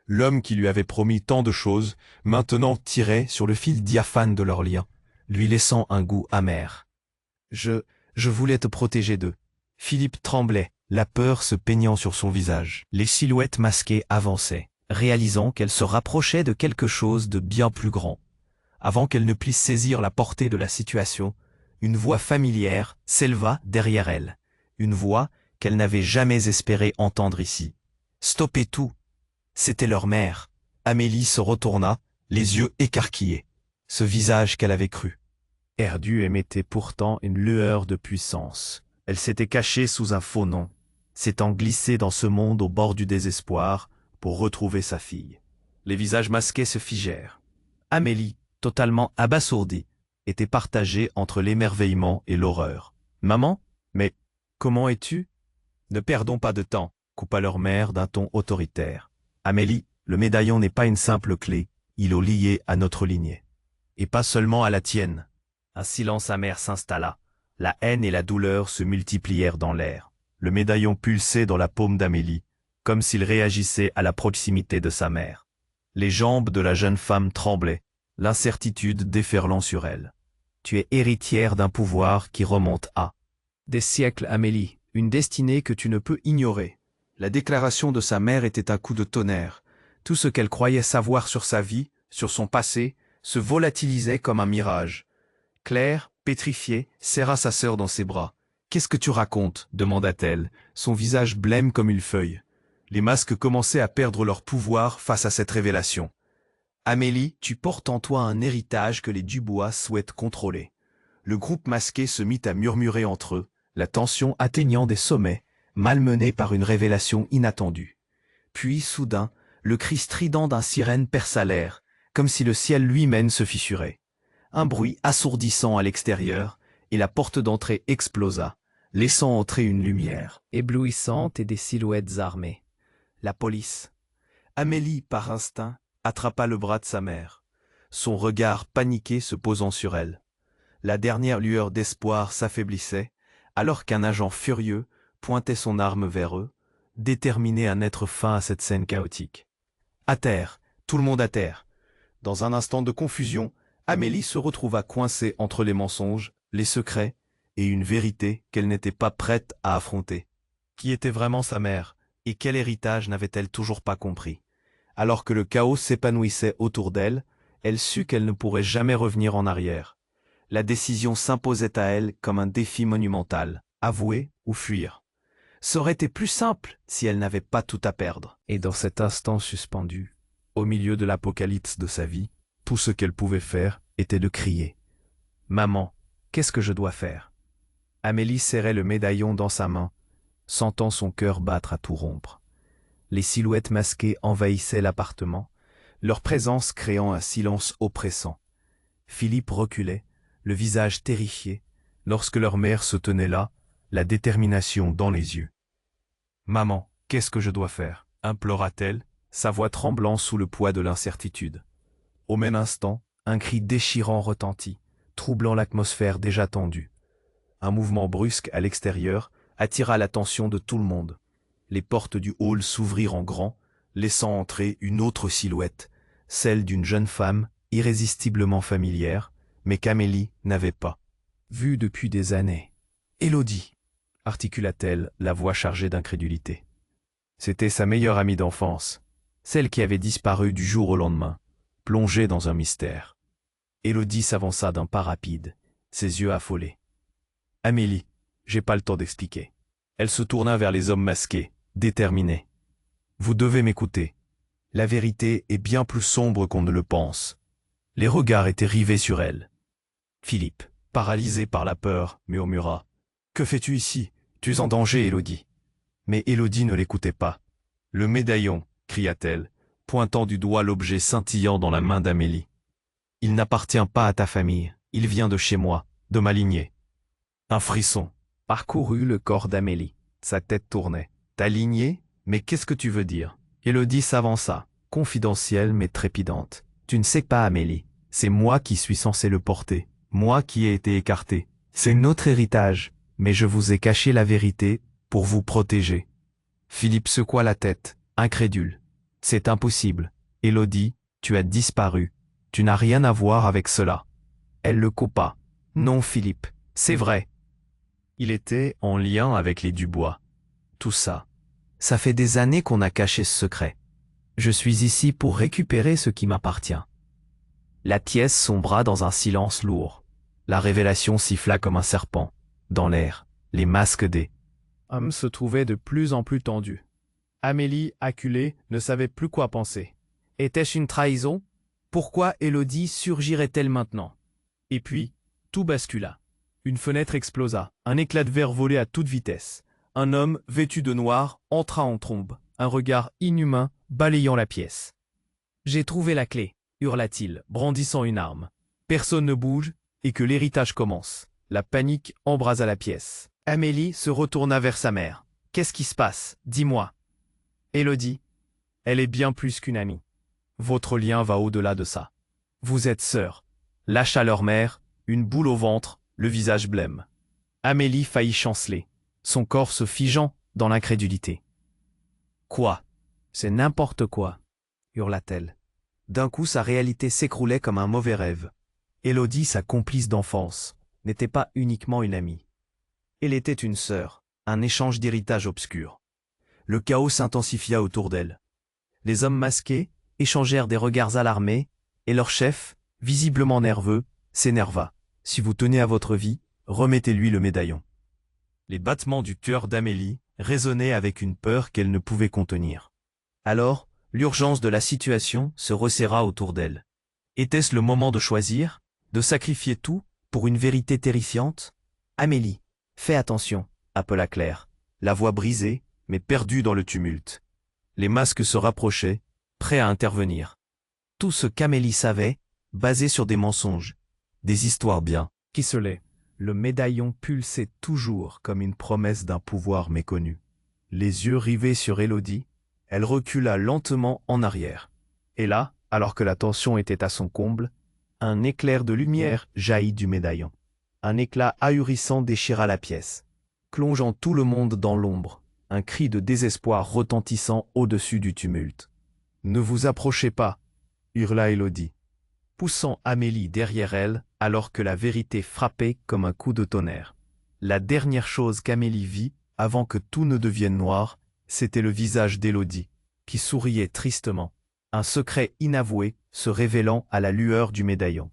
L'homme qui lui avait promis tant de choses, maintenant tirait sur le fil diaphane de leur lien, lui laissant un goût amer. Je voulais te protéger d'eux. Philippe tremblait, la peur se peignant sur son visage. Les silhouettes masquées avançaient, réalisant qu'elles se rapprochaient de quelque chose de bien plus grand. Avant qu'elle ne puisse saisir la portée de la situation, une voix familière s'éleva derrière elle. Une voix qu'elle n'avait jamais espéré entendre ici. Stoppez tout! C'était leur mère. Amélie se retourna, les yeux écarquillés. Ce visage qu'elle avait cru perdu émettait pourtant une lueur de puissance. Elle s'était cachée sous un faux nom, s'étant glissée dans ce monde au bord du désespoir pour retrouver sa fille. Les visages masqués se figèrent. Amélie, totalement abasourdie, était partagée entre l'émerveillement et l'horreur. « Maman, mais comment es-tu » ? « Ne perdons pas de temps » coupa leur mère d'un ton autoritaire. « Amélie, le médaillon n'est pas une simple clé, il est lié à notre lignée. Et pas seulement à la tienne. » Un silence amer s'installa. La haine et la douleur se multiplièrent dans l'air. Le médaillon pulsait dans la paume d'Amélie, comme s'il réagissait à la proximité de sa mère. Les jambes de la jeune femme tremblaient, l'incertitude déferlant sur elle. « Tu es héritière d'un pouvoir qui remonte à des siècles, Amélie, une destinée que tu ne peux ignorer. » La déclaration de sa mère était un coup de tonnerre. Tout ce qu'elle croyait savoir sur sa vie, sur son passé, se volatilisait comme un mirage. Claire, pétrifiée, serra sa sœur dans ses bras. « Qu'est-ce que tu racontes » demanda-t-elle, son visage blême comme une feuille. Les masques commençaient à perdre leur pouvoir face à cette révélation. « Amélie, tu portes en toi un héritage que les Dubois souhaitent contrôler. » Le groupe masqué se mit à murmurer entre eux, la tension atteignant des sommets, malmenée par une révélation inattendue. Puis, soudain, le cri strident d'un sirène perça l'air, comme si le ciel lui-même se fissurait. Un bruit assourdissant à l'extérieur, et la porte d'entrée explosa, laissant entrer une lumière éblouissante et des silhouettes armées. La police. Amélie, par instinct, attrapa le bras de sa mère, son regard paniqué se posant sur elle. La dernière lueur d'espoir s'affaiblissait, alors qu'un agent furieux pointait son arme vers eux, déterminé à mettre fin à cette scène chaotique. À terre, tout le monde à terre. Dans un instant de confusion, Amélie se retrouva coincée entre les mensonges, les secrets et une vérité qu'elle n'était pas prête à affronter. Qui était vraiment sa mère, et quel héritage n'avait-elle toujours pas compris? Alors que le chaos s'épanouissait autour d'elle, elle sut qu'elle ne pourrait jamais revenir en arrière. La décision s'imposait à elle comme un défi monumental, avouer ou fuir. Ça aurait été plus simple si elle n'avait pas tout à perdre. Et dans cet instant suspendu, au milieu de l'apocalypse de sa vie, tout ce qu'elle pouvait faire était de crier. « Maman, qu'est-ce que je dois faire ?» Amélie serrait le médaillon dans sa main, sentant son cœur battre à tout rompre. Les silhouettes masquées envahissaient l'appartement, leur présence créant un silence oppressant. Philippe reculait, le visage terrifié, lorsque leur mère se tenait là, la détermination dans les yeux. « Maman, qu'est-ce que je dois faire ?» implora-t-elle, sa voix tremblant sous le poids de l'incertitude. Au même instant, un cri déchirant retentit, troublant l'atmosphère déjà tendue. Un mouvement brusque à l'extérieur attira l'attention de tout le monde. Les portes du hall s'ouvrirent en grand, laissant entrer une autre silhouette, celle d'une jeune femme irrésistiblement familière, mais qu'Amélie n'avait pas vue depuis des années. « Élodie !» articula-t-elle, la voix chargée d'incrédulité. C'était sa meilleure amie d'enfance, celle qui avait disparu du jour au lendemain, plongée dans un mystère. Élodie s'avança d'un pas rapide, ses yeux affolés. « Amélie, j'ai pas le temps d'expliquer. » Elle se tourna vers les hommes masqués, déterminée. « Vous devez m'écouter. La vérité est bien plus sombre qu'on ne le pense. » Les regards étaient rivés sur elle. Philippe, paralysé par la peur, murmura. « Que fais-tu ici? Tu es en danger, Élodie. » Mais Élodie ne l'écoutait pas. « Le médaillon, cria-t-elle, pointant du doigt l'objet scintillant dans la main d'Amélie. Il n'appartient pas à ta famille, il vient de chez moi, de ma lignée. » Un frisson parcourut le corps d'Amélie. Sa tête tournait. « Ta lignée? Mais qu'est-ce que tu veux dire ?» Élodie s'avança, confidentielle mais trépidante. « Tu ne sais pas, Amélie, c'est moi qui suis censé le porter, moi qui ai été écarté. C'est notre héritage, mais je vous ai caché la vérité pour vous protéger. » Philippe secoua la tête, incrédule. « C'est impossible. Élodie, tu as disparu. Tu n'as rien à voir avec cela. » Elle le coupa. « Non, Philippe, c'est vrai. Il était en lien avec les Dubois. Tout ça. Ça fait des années qu'on a caché ce secret. Je suis ici pour récupérer ce qui m'appartient. » La pièce sombra dans un silence lourd. La révélation siffla comme un serpent. Dans l'air, les masques des hommes se trouvaient de plus en plus tendus. Amélie, acculée, ne savait plus quoi penser. Était-ce une trahison? Pourquoi Élodie surgirait-elle maintenant? Et puis, tout bascula. Une fenêtre explosa, un éclat de verre volait à toute vitesse. Un homme, vêtu de noir, entra en trombe, un regard inhumain balayant la pièce. « J'ai trouvé la clé !» hurla-t-il, brandissant une arme. Personne ne bouge, et que l'héritage commence. La panique embrasa la pièce. Amélie se retourna vers sa mère. « Qu'est-ce qui se passe? Dis-moi. » « Élodie, elle est bien plus qu'une amie. Votre lien va au-delà de ça. Vous êtes sœurs. » Lâcha leur mère, une boule au ventre, le visage blême. Amélie faillit chanceler, son corps se figeant dans l'incrédulité. « Quoi? C'est n'importe quoi !» hurla-t-elle. D'un coup, sa réalité s'écroulait comme un mauvais rêve. Élodie, sa complice d'enfance, n'était pas uniquement une amie. Elle était une sœur, un échange d'héritage obscur. Le chaos s'intensifia autour d'elle. Les hommes masqués échangèrent des regards alarmés, et leur chef, visiblement nerveux, s'énerva. « Si vous tenez à votre vie, remettez-lui le médaillon. » Les battements du cœur d'Amélie résonnaient avec une peur qu'elle ne pouvait contenir. Alors, l'urgence de la situation se resserra autour d'elle. Était-ce le moment de choisir, de sacrifier tout pour une vérité terrifiante? « Amélie, fais attention !» appela Claire, la voix brisée, mais perdue dans le tumulte. Les masques se rapprochaient, prêts à intervenir. Tout ce qu'Amélie savait, basé sur des mensonges, des histoires bien ficelées. Le médaillon pulsait toujours comme une promesse d'un pouvoir méconnu. Les yeux rivés sur Élodie, elle recula lentement en arrière. Et là, alors que la tension était à son comble, un éclair de lumière jaillit du médaillon. Un éclat ahurissant déchira la pièce, plongeant tout le monde dans l'ombre, un cri de désespoir retentissant au-dessus du tumulte. « Ne vous approchez pas !» hurla Élodie, poussant Amélie derrière elle alors que la vérité frappait comme un coup de tonnerre. La dernière chose qu'Amélie vit, avant que tout ne devienne noir, c'était le visage d'Élodie, qui souriait tristement, un secret inavoué se révélant à la lueur du médaillon.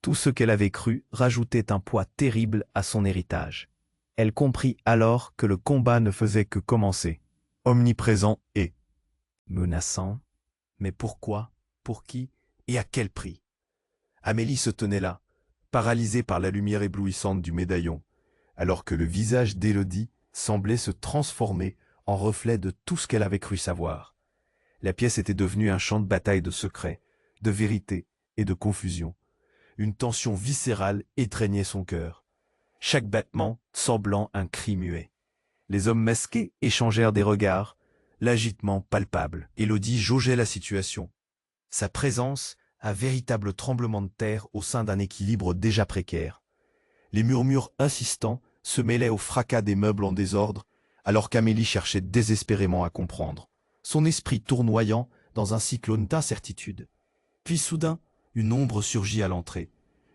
Tout ce qu'elle avait cru rajoutait un poids terrible à son héritage. Elle comprit alors que le combat ne faisait que commencer, omniprésent et menaçant. Mais pourquoi? Pour qui? Et à quel prix? Amélie se tenait là, paralysée par la lumière éblouissante du médaillon, alors que le visage d'Élodie semblait se transformer en reflet de tout ce qu'elle avait cru savoir. La pièce était devenue un champ de bataille de secrets, de vérité et de confusion. Une tension viscérale étreignait son cœur, chaque battement semblant un cri muet. Les hommes masqués échangèrent des regards, l'agitement palpable. Élodie jaugeait la situation. Sa présence Un véritable tremblement de terre au sein d'un équilibre déjà précaire. Les murmures insistants se mêlaient au fracas des meubles en désordre, alors qu'Amélie cherchait désespérément à comprendre, son esprit tournoyant dans un cyclone d'incertitude. Puis soudain, une ombre surgit à l'entrée,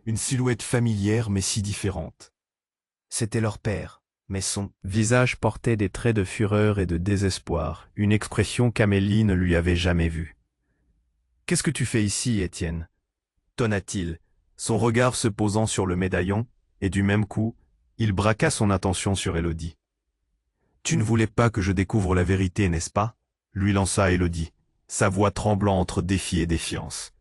une silhouette familière mais si différente. C'était leur père, mais son visage portait des traits de fureur et de désespoir, une expression qu'Amélie ne lui avait jamais vue. « Qu'est-ce que tu fais ici, Étienne » tonna-t-il, son regard se posant sur le médaillon, et du même coup, il braqua son attention sur Élodie. « Tu ne voulais pas que je découvre la vérité, n'est-ce pas » lui lança Élodie, sa voix tremblant entre défi et défiance.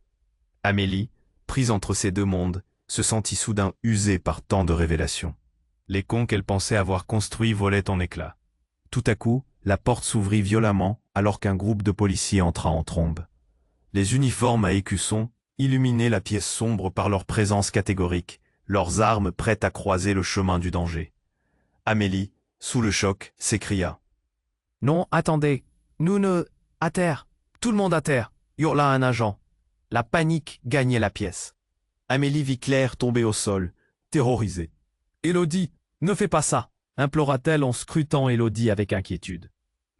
Amélie, prise entre ces deux mondes, se sentit soudain usée par tant de révélations. Les cons qu'elle pensait avoir construits volaient en éclats. Tout à coup, la porte s'ouvrit violemment alors qu'un groupe de policiers entra en trombe. Les uniformes à écussons illuminaient la pièce sombre par leur présence catégorique, leurs armes prêtes à croiser le chemin du danger. Amélie, sous le choc, s'écria. « Non, attendez, nous ne... À terre, tout le monde à terre, hurla un agent. La panique gagnait la pièce. Amélie vit Claire tomber au sol, terrorisée. « Élodie, ne fais pas ça !» implora-t-elle en scrutant Élodie avec inquiétude.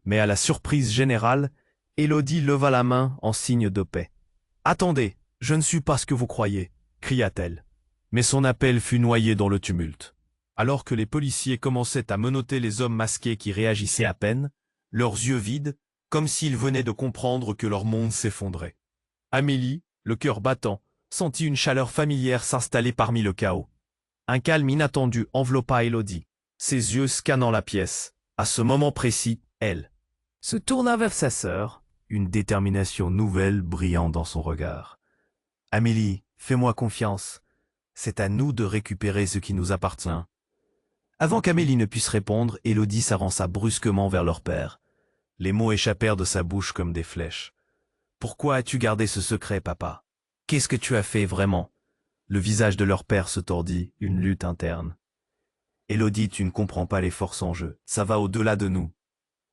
Mais à la surprise générale, Élodie leva la main en signe de paix. « Attendez, je ne suis pas ce que vous croyez !» cria-t-elle. Mais son appel fut noyé dans le tumulte. Alors que les policiers commençaient à menotter les hommes masqués qui réagissaient à peine, leurs yeux vides, comme s'ils venaient de comprendre que leur monde s'effondrait. Amélie, le cœur battant, sentit une chaleur familière s'installer parmi le chaos. Un calme inattendu enveloppa Élodie, ses yeux scannant la pièce. À ce moment précis, elle se tourna vers sa sœur, une détermination nouvelle brillant dans son regard. « Amélie, fais-moi confiance. C'est à nous de récupérer ce qui nous appartient. » Avant qu'Amélie ne puisse répondre, Élodie s'avança brusquement vers leur père. Les mots échappèrent de sa bouche comme des flèches. « Pourquoi as-tu gardé ce secret, papa? Qu'est-ce que tu as fait vraiment ?» Le visage de leur père se tordit, une lutte interne. « Élodie, tu ne comprends pas les forces en jeu. Ça va au-delà de nous. »«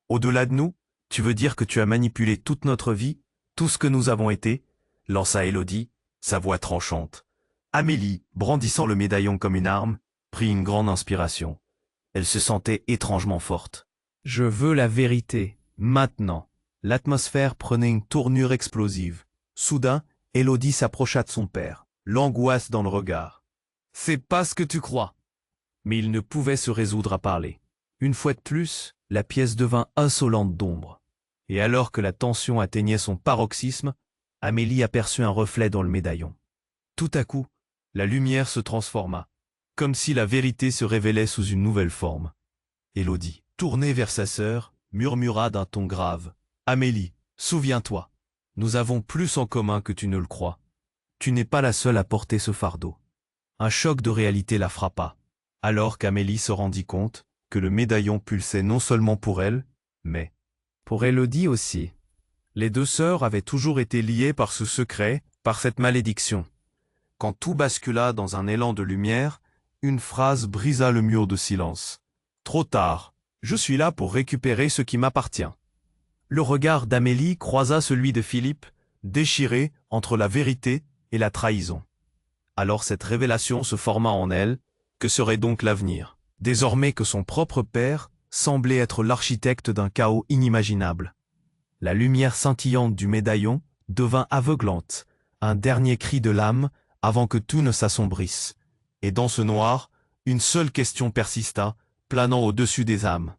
Au-delà de nous? Tu veux dire que tu as manipulé toute notre vie, tout ce que nous avons été ?» lança Élodie, sa voix tranchante. Amélie, brandissant le médaillon comme une arme, prit une grande inspiration. Elle se sentait étrangement forte. « Je veux la vérité, maintenant. » L'atmosphère prenait une tournure explosive. Soudain, Élodie s'approcha de son père, l'angoisse dans le regard. « C'est pas ce que tu crois !» Mais il ne pouvait se résoudre à parler. Une fois de plus, la pièce devint insolente d'ombre. Et alors que la tension atteignait son paroxysme, Amélie aperçut un reflet dans le médaillon. Tout à coup, la lumière se transforma, comme si la vérité se révélait sous une nouvelle forme. Élodie, tournée vers sa sœur, murmura d'un ton grave. « Amélie, souviens-toi, nous avons plus en commun que tu ne le crois. Tu n'es pas la seule à porter ce fardeau. » Un choc de réalité la frappa, alors qu'Amélie se rendit compte que le médaillon pulsait non seulement pour elle, mais pour Élodie aussi. Les deux sœurs avaient toujours été liées par ce secret, par cette malédiction. Quand tout bascula dans un élan de lumière, une phrase brisa le mur de silence. « Trop tard, je suis là pour récupérer ce qui m'appartient. » Le regard d'Amélie croisa celui de Philippe, déchiré entre la vérité et la trahison. Alors cette révélation se forma en elle. Que serait donc l'avenir, désormais que son propre père semblait être l'architecte d'un chaos inimaginable? La lumière scintillante du médaillon devint aveuglante, un dernier cri de l'âme avant que tout ne s'assombrisse. Et dans ce noir, une seule question persista, planant au-dessus des âmes.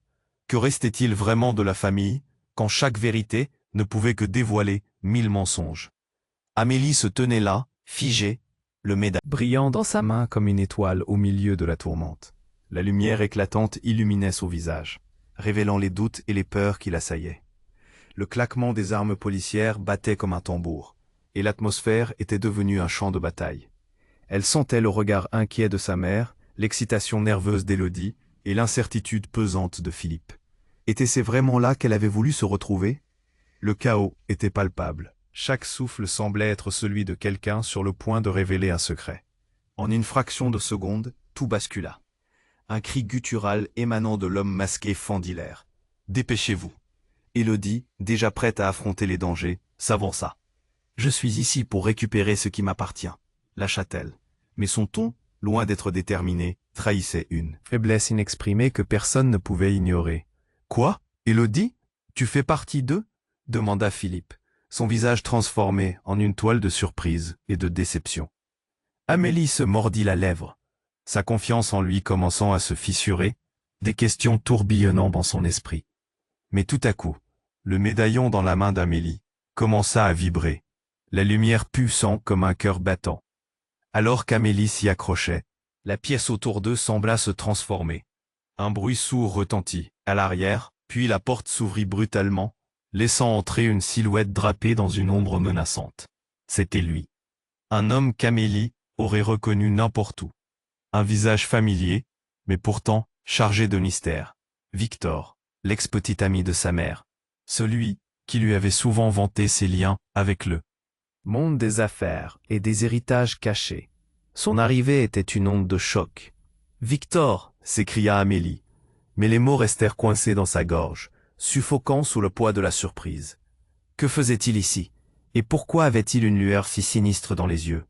Que restait-il vraiment de la famille, quand chaque vérité ne pouvait que dévoiler 1000 mensonges? Amélie se tenait là, figée, le médaillon brillant dans sa main comme une étoile au milieu de la tourmente. La lumière éclatante illuminait son visage, révélant les doutes et les peurs qui l'assaillaient. Le claquement des armes policières battait comme un tambour, et l'atmosphère était devenue un champ de bataille. Elle sentait le regard inquiet de sa mère, l'excitation nerveuse d'Élodie et l'incertitude pesante de Philippe. Était-ce vraiment là qu'elle avait voulu se retrouver? Le chaos était palpable. Chaque souffle semblait être celui de quelqu'un sur le point de révéler un secret. En une fraction de seconde, tout bascula. Un cri guttural émanant de l'homme masqué fendit l'air. « Dépêchez-vous !» Élodie, déjà prête à affronter les dangers, s'avança. « Je suis ici pour récupérer ce qui m'appartient, lâcha-t-elle. Mais son ton, loin d'être déterminé, trahissait une faiblesse inexprimée que personne ne pouvait ignorer. Quoi, Élodie? Tu fais partie d'eux? Demanda Philippe, son visage transformé en une toile de surprise et de déception. Amélie se mordit la lèvre, sa confiance en lui commençant à se fissurer, des questions tourbillonnant dans son esprit. Mais tout à coup, le médaillon dans la main d'Amélie commença à vibrer, la lumière pulsant comme un cœur battant. Alors qu'Amélie s'y accrochait, la pièce autour d'eux sembla se transformer. Un bruit sourd retentit, à l'arrière, puis la porte s'ouvrit brutalement, laissant entrer une silhouette drapée dans une ombre menaçante. C'était lui. Un homme qu'Amélie aurait reconnu n'importe où. Un visage familier, mais pourtant chargé de mystère. Victor, l'ex-petit ami de sa mère. Celui qui lui avait souvent vanté ses liens avec le monde des affaires et des héritages cachés. Son arrivée était une onde de choc. « Victor !» s'écria Amélie, mais les mots restèrent coincés dans sa gorge, suffocant sous le poids de la surprise. Que faisait-il ici? Et pourquoi avait-il une lueur si sinistre dans les yeux?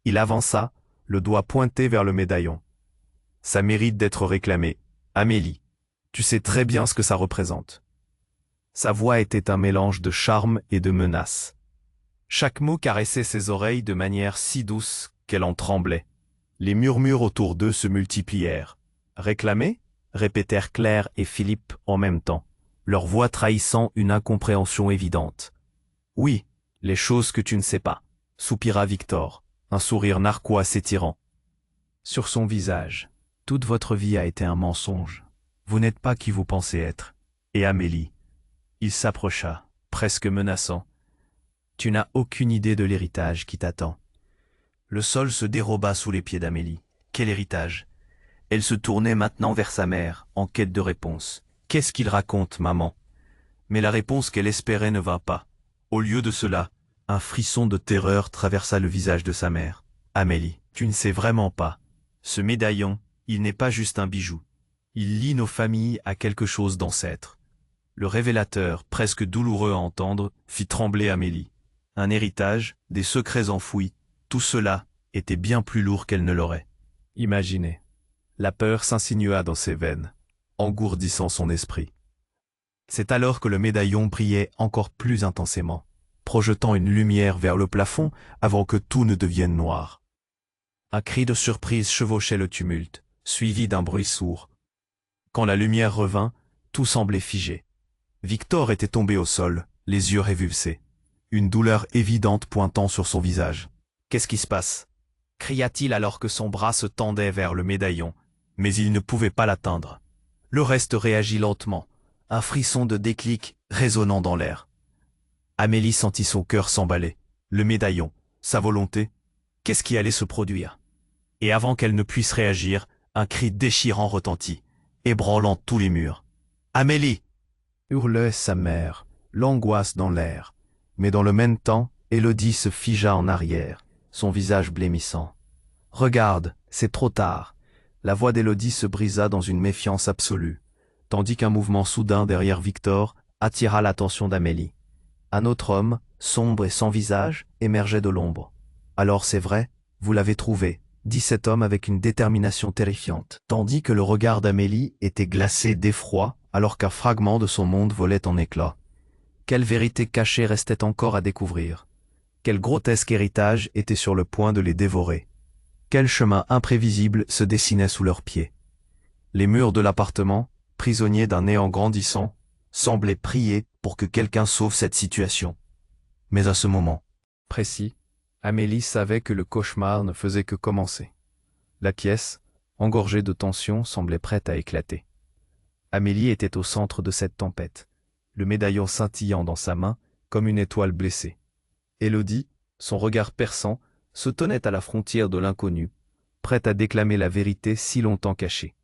Il avança, le doigt pointé vers le médaillon. Ça mérite d'être réclamé. Amélie, tu sais très bien ce que ça représente. Sa voix était un mélange de charme et de menace. Chaque mot caressait ses oreilles de manière si douce qu'elle en tremblait. Les murmures autour d'eux se multiplièrent. Réclamer? Répétèrent Claire et Philippe en même temps, leur voix trahissant une incompréhension évidente. Oui, les choses que tu ne sais pas, soupira Victor, un sourire narquois s'étirant. Sur son visage, toute votre vie a été un mensonge. Vous n'êtes pas qui vous pensez être. Et Amélie. Il s'approcha, presque menaçant. Tu n'as aucune idée de l'héritage qui t'attend. Le sol se déroba sous les pieds d'Amélie. Quel héritage? Elle se tournait maintenant vers sa mère, en quête de réponse. Qu'est-ce qu'il raconte, maman? Mais la réponse qu'elle espérait ne vint pas. Au lieu de cela, un frisson de terreur traversa le visage de sa mère. Amélie, tu ne sais vraiment pas. Ce médaillon, il n'est pas juste un bijou. Il lie nos familles à quelque chose d'ancêtre. Le révélateur, presque douloureux à entendre, fit trembler Amélie. Un héritage, des secrets enfouis, tout cela était bien plus lourd qu'elle ne l'aurait imaginé. La peur s'insinua dans ses veines, engourdissant son esprit. C'est alors que le médaillon brillait encore plus intensément, projetant une lumière vers le plafond avant que tout ne devienne noir. Un cri de surprise chevauchait le tumulte, suivi d'un bruit sourd. Quand la lumière revint, tout semblait figé. Victor était tombé au sol, les yeux révulsés, une douleur évidente pointant sur son visage. « Qu'est-ce qui se passe » cria-t-il alors que son bras se tendait vers le médaillon, mais il ne pouvait pas l'atteindre. Le reste réagit lentement, un frisson de déclic résonnant dans l'air. Amélie sentit son cœur s'emballer, le médaillon, sa volonté, qu'est-ce qui allait se produire? Et avant qu'elle ne puisse réagir, un cri déchirant retentit, ébranlant tous les murs. « Amélie !» hurlait sa mère, l'angoisse dans l'air. Mais dans le même temps, Élodie se figea en arrière, son visage blêmissant. « Regarde, c'est trop tard !» La voix d'Élodie se brisa dans une méfiance absolue, tandis qu'un mouvement soudain derrière Victor attira l'attention d'Amélie. Un autre homme, sombre et sans visage, émergeait de l'ombre. « Alors c'est vrai, vous l'avez trouvé », dit cet homme avec une détermination terrifiante, tandis que le regard d'Amélie était glacé d'effroi alors qu'un fragment de son monde volait en éclats. Quelle vérité cachée restait encore à découvrir? Quel grotesque héritage était sur le point de les dévorer? Quel chemin imprévisible se dessinait sous leurs pieds? Les murs de l'appartement, prisonniers d'un néant grandissant, semblaient prier pour que quelqu'un sauve cette situation. Mais à ce moment précis, Amélie savait que le cauchemar ne faisait que commencer. La pièce, engorgée de tension, semblait prête à éclater. Amélie était au centre de cette tempête, le médaillon scintillant dans sa main comme une étoile blessée. Élodie, son regard perçant, se tenait à la frontière de l'inconnu, prête à déclamer la vérité si longtemps cachée.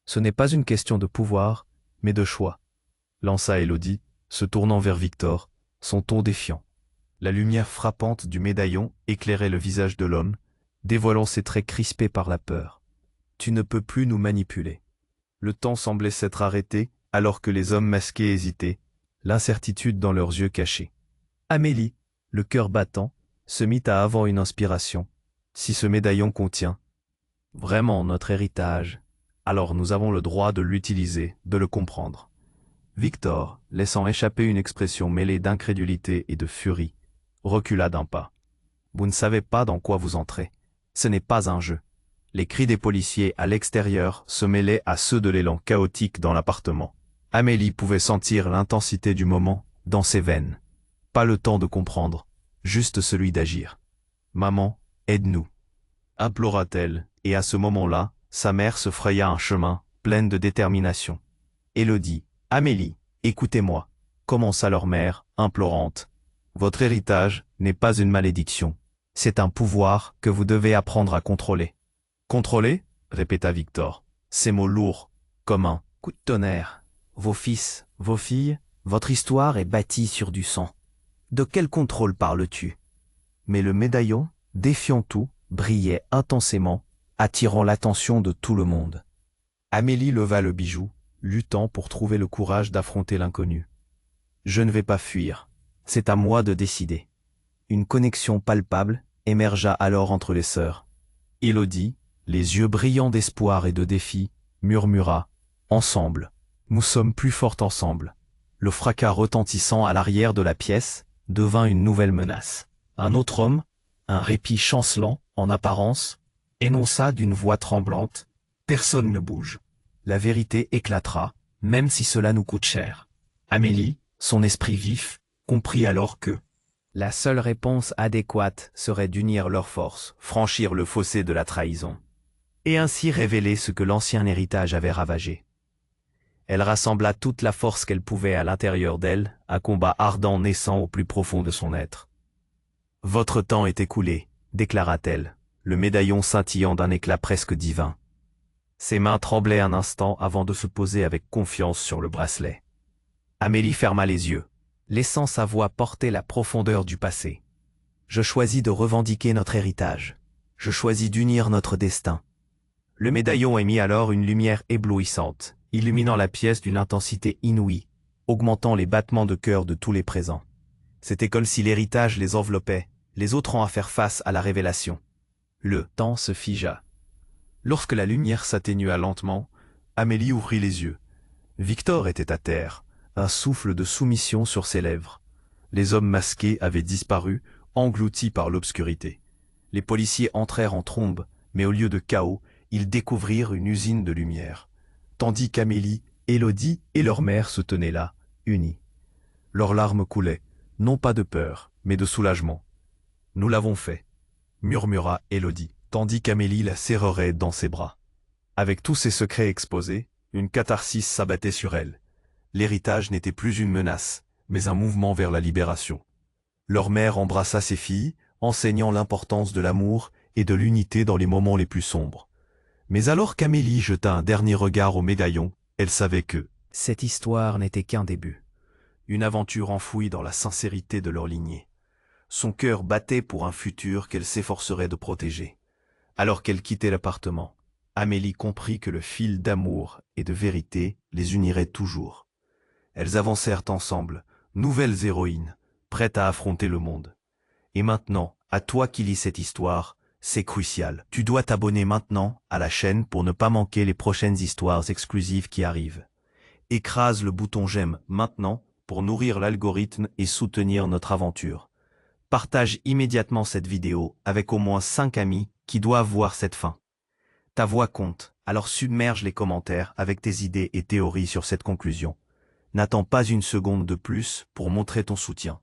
Ce n'est pas une question de pouvoir, mais de choix, lança Élodie, se tournant vers Victor, son ton défiant. La lumière frappante du médaillon éclairait le visage de l'homme, dévoilant ses traits crispés par la peur. Tu ne peux plus nous manipuler. Le temps semblait s'être arrêté, alors que les hommes masqués hésitaient, l'incertitude dans leurs yeux cachés. Amélie, le cœur battant, se mit à avoir une inspiration. Si ce médaillon contient vraiment notre héritage, alors nous avons le droit de l'utiliser, de le comprendre. Victor, laissant échapper une expression mêlée d'incrédulité et de furie, recula d'un pas. Vous ne savez pas dans quoi vous entrez. Ce n'est pas un jeu. Les cris des policiers à l'extérieur se mêlaient à ceux de l'élan chaotique dans l'appartement. Amélie pouvait sentir l'intensité du moment dans ses veines. Pas le temps de comprendre, juste celui d'agir. « Maman, aide-nous » implora-t-elle, et à ce moment-là, sa mère se fraya un chemin, pleine de détermination. « Élodie, Amélie, écoutez-moi » commença leur mère, implorante. « Votre héritage n'est pas une malédiction. C'est un pouvoir que vous devez apprendre à contrôler. » « Contrôler » répéta Victor. Ces mots lourds, comme un coup de tonnerre. Vos fils, vos filles, votre histoire est bâtie sur du sang. De quel contrôle parles-tu? Mais le médaillon, défiant tout, brillait intensément, attirant l'attention de tout le monde. Amélie leva le bijou, luttant pour trouver le courage d'affronter l'inconnu. « Je ne vais pas fuir. C'est à moi de décider. » Une connexion palpable émergea alors entre les sœurs. Élodie, les yeux brillants d'espoir et de défi, murmura « Ensemble, nous sommes plus fortes ensemble ». Le fracas retentissant à l'arrière de la pièce devint une nouvelle menace. Un autre homme, un répit chancelant en apparence, énonça d'une voix tremblante « Personne ne bouge ». La vérité éclatera, même si cela nous coûte cher. Amélie, son esprit vif, comprit alors que la seule réponse adéquate serait d'unir leurs forces, franchir le fossé de la trahison, et ainsi révéler ce que l'ancien héritage avait ravagé. Elle rassembla toute la force qu'elle pouvait à l'intérieur d'elle, un combat ardent naissant au plus profond de son être. « Votre temps est écoulé », déclara-t-elle, le médaillon scintillant d'un éclat presque divin. Ses mains tremblaient un instant avant de se poser avec confiance sur le bracelet. Amélie ferma les yeux, laissant sa voix porter la profondeur du passé. « Je choisis de revendiquer notre héritage. Je choisis d'unir notre destin. » Le médaillon émit alors une lumière éblouissante, illuminant la pièce d'une intensité inouïe, augmentant les battements de cœur de tous les présents. C'était comme si l'héritage les enveloppait, les autres à faire face à la révélation. Le temps se figea. Lorsque la lumière s'atténua lentement, Amélie ouvrit les yeux. Victor était à terre, un souffle de soumission sur ses lèvres. Les hommes masqués avaient disparu, engloutis par l'obscurité. Les policiers entrèrent en trombe, mais au lieu de chaos, ils découvrirent une usine de lumière, tandis qu'Amélie, Élodie et leur mère se tenaient là, unis. Leurs larmes coulaient, non pas de peur, mais de soulagement. « Nous l'avons fait », murmura Élodie, tandis qu'Amélie la serrerait dans ses bras. Avec tous ses secrets exposés, une catharsis s'abattait sur elle. L'héritage n'était plus une menace, mais un mouvement vers la libération. Leur mère embrassa ses filles, enseignant l'importance de l'amour et de l'unité dans les moments les plus sombres. Mais alors qu'Amélie jeta un dernier regard au médaillon, elle savait que cette histoire n'était qu'un début. Une aventure enfouie dans la sincérité de leur lignée. Son cœur battait pour un futur qu'elle s'efforcerait de protéger. Alors qu'elle quittait l'appartement, Amélie comprit que le fil d'amour et de vérité les unirait toujours. Elles avancèrent ensemble, nouvelles héroïnes, prêtes à affronter le monde. Et maintenant, à toi qui lis cette histoire, c'est crucial. Tu dois t'abonner maintenant à la chaîne pour ne pas manquer les prochaines histoires exclusives qui arrivent. Écrase le bouton j'aime maintenant pour nourrir l'algorithme et soutenir notre aventure. Partage immédiatement cette vidéo avec au moins 5 amis qui doivent voir cette fin. Ta voix compte, alors submerge les commentaires avec tes idées et théories sur cette conclusion. N'attends pas une seconde de plus pour montrer ton soutien.